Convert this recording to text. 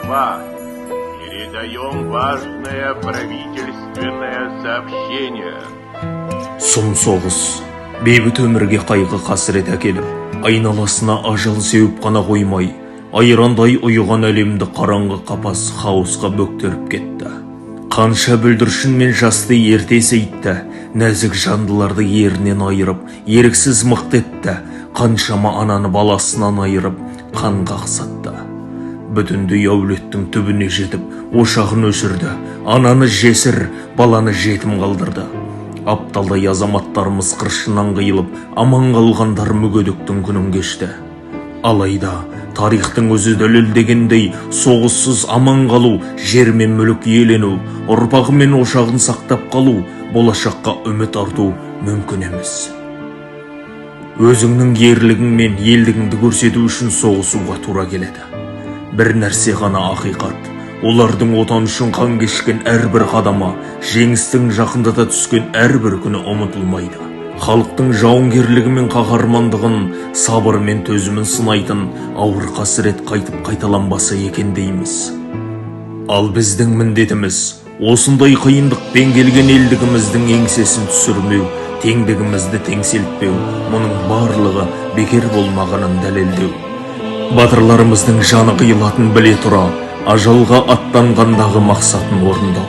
Москва. Передаем важное правительственное сообщение. Сұм соғыс, бейбіт өмірге қайғы қасірет әкеліп, айналасына ажал сеуіп қана қоймай, айрандай ұйыған әлемді қараңғы қапас хаосқа бөктеріп кетті. Қанша бүлдіршін мен жасты ерте сейтті, нәзік жандыларды ерінен айырып, еріксіз мықты етті, қаншама ананы баласынан айырып, қанға қақсатты. Бүтіндей әулеттің түбіне жетіп, ошағын өшірді, ананы жесір, баланы жетім қалдырды. Апталдай азаматтарымыз қыршынан қиылып, аман қалғандар мүгедектің күнін кешті. Алайда тарихтың өзі дәлелдегендей, соғыссыз аман қалу, жер мен мүлік иелену, ұрпағы мен ошағын сақтап қалу, болашаққа үміт арту мүмкін емес. Өзіңнің ерлігің мен елдігіңді көрсету үшін соғысуға тура келеді. Бір нәрсе ғана ақиқат, олардың отан үшін қан кешкен әрбір қадамы, жеңістің жақындата түскен әрбір күні ұмытылмайды. Халықтың жауынгерлігі мен қаһармандығын, сабыры мен төзімін сынайтын ауыр қасірет қайтып қайталанбаса екен дейміз. Ал біздің міндетіміз осындай қиындықпен келген елдігіміздің еңсесін түсірмеу, теңдігімізді теңселтпеу, мұның барлығы бекер болмағанын дәлелдеу. Батырларымыздың жаны қиылатын біле тұра, ажалға аттанғандағы мақсатын орындау.